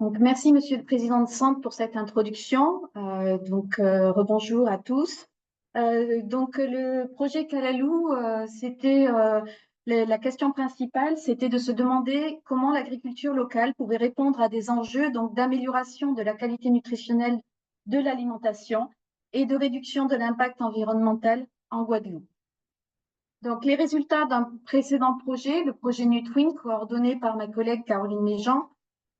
Donc, merci, Monsieur le Président de Centre, pour cette introduction. Rebonjour à tous. Le projet Kalalou, la question principale, c'était de se demander comment l'agriculture locale pouvait répondre à des enjeux d'amélioration de la qualité nutritionnelle de l'alimentation et de réduction de l'impact environnemental en Guadeloupe. Donc, les résultats d'un précédent projet, le projet Nutwin, coordonné par ma collègue Caroline Méjean,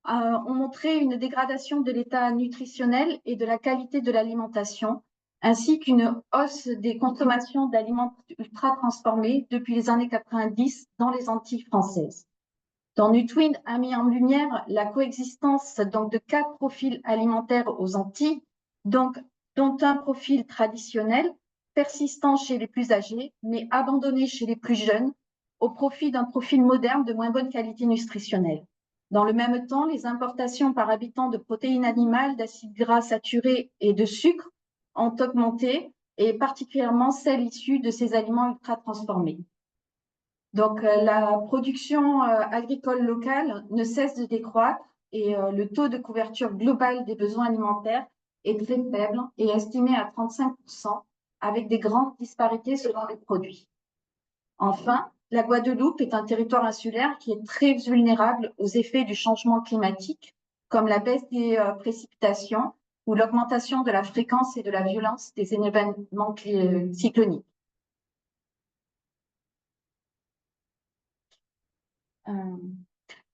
ont montré une dégradation de l'état nutritionnel et de la qualité de l'alimentation, ainsi qu'une hausse des consommations d'aliments ultra transformés depuis les années 90 dans les Antilles françaises. Nutwin a mis en lumière la coexistence de 4 profils alimentaires aux Antilles, dont un profil traditionnel, persistant chez les plus âgés, mais abandonné chez les plus jeunes, au profit d'un profil moderne de moins bonne qualité nutritionnelle. Dans le même temps, les importations par habitant de protéines animales, d'acides gras saturés et de sucre ont augmenté, et particulièrement celles issues de ces aliments ultra transformés. La production agricole locale ne cesse de décroître et le taux de couverture globale des besoins alimentaires est très faible et estimé à 35%, avec des grandes disparités selon les produits. Enfin, la Guadeloupe est un territoire insulaire qui est très vulnérable aux effets du changement climatique, comme la baisse des précipitations ou l'augmentation de la fréquence et de la violence des événements cycloniques.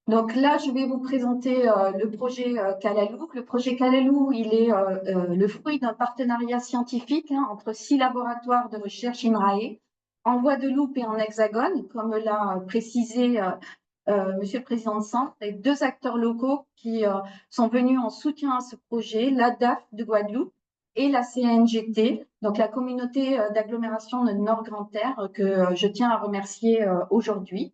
Donc là, je vais vous présenter le projet Kalalou. Le projet Kalalou, il est le fruit d'un partenariat scientifique entre 6 laboratoires de recherche INRAE en Guadeloupe et en Hexagone, comme l'a précisé Monsieur le Président de Centre, et 2 acteurs locaux qui sont venus en soutien à ce projet, l'ADAF de Guadeloupe et la CNGT, donc la communauté d'agglomération de Nord-Grand-Terre, que je tiens à remercier aujourd'hui.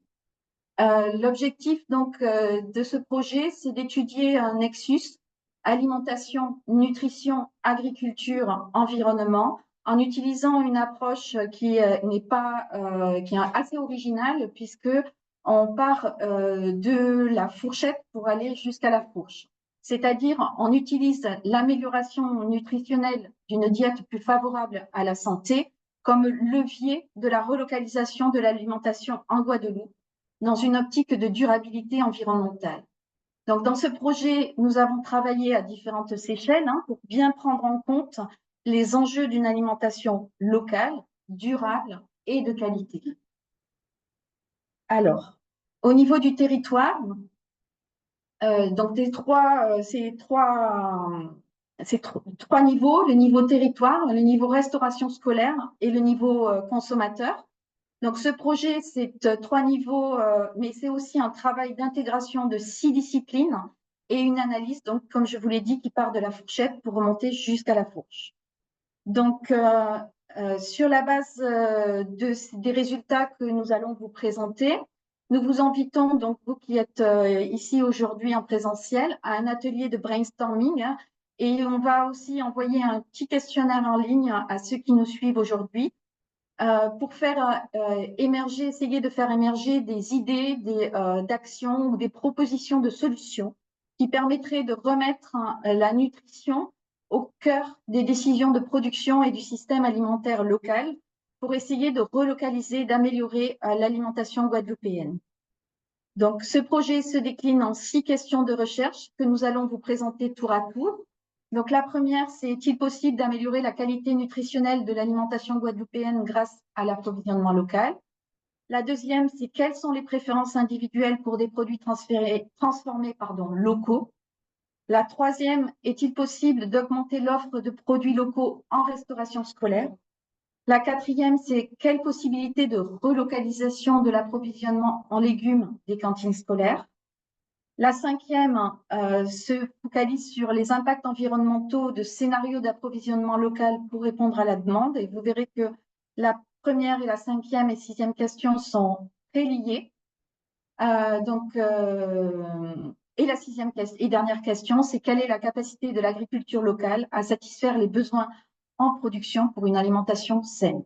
L'objectif de ce projet, c'est d'étudier un nexus alimentation, nutrition, agriculture, environnement, en utilisant une approche qui est assez originale, puisque on part de la fourchette pour aller jusqu'à la fourche. C'est-à-dire, on utilise l'amélioration nutritionnelle d'une diète plus favorable à la santé comme levier de la relocalisation de l'alimentation en Guadeloupe, dans une optique de durabilité environnementale. Donc, dans ce projet, nous avons travaillé à différentes échelles pour bien prendre en compte les enjeux d'une alimentation locale, durable et de qualité. Alors, au niveau du territoire, ces trois niveaux, le niveau territoire, le niveau restauration scolaire et le niveau consommateur. Donc, ce projet, c'est 3 niveaux, mais c'est aussi un travail d'intégration de 6 disciplines et une analyse, donc, comme je vous l'ai dit, qui part de la fourchette pour remonter jusqu'à la fourche. Donc, sur la base des résultats que nous allons vous présenter, nous vous invitons, donc, vous qui êtes ici aujourd'hui en présentiel, à un atelier de brainstorming. Et on va aussi envoyer un petit questionnaire en ligne à ceux qui nous suivent aujourd'hui, pour essayer de faire émerger des idées, d'actions ou des propositions de solutions qui permettraient de remettre la nutrition au cœur des décisions de production et du système alimentaire local, pour essayer de relocaliser, d'améliorer l'alimentation guadeloupéenne. Donc, ce projet se décline en 6 questions de recherche que nous allons vous présenter tour à tour. Donc, la première, c'est: est-il possible d'améliorer la qualité nutritionnelle de l'alimentation guadeloupéenne grâce à l'approvisionnement local? La deuxième, c'est: quelles sont les préférences individuelles pour des produits transformés locaux? La troisième, est-il possible d'augmenter l'offre de produits locaux en restauration scolaire? La quatrième, c'est: quelle possibilité de relocalisation de l'approvisionnement en légumes des cantines scolaires? La cinquième se focalise sur les impacts environnementaux de scénarios d'approvisionnement local pour répondre à la demande. Et vous verrez que la première et la cinquième et sixième question sont très liées. Et la sixième et dernière question, c'est: quelle est la capacité de l'agriculture locale à satisfaire les besoins en production pour une alimentation saine?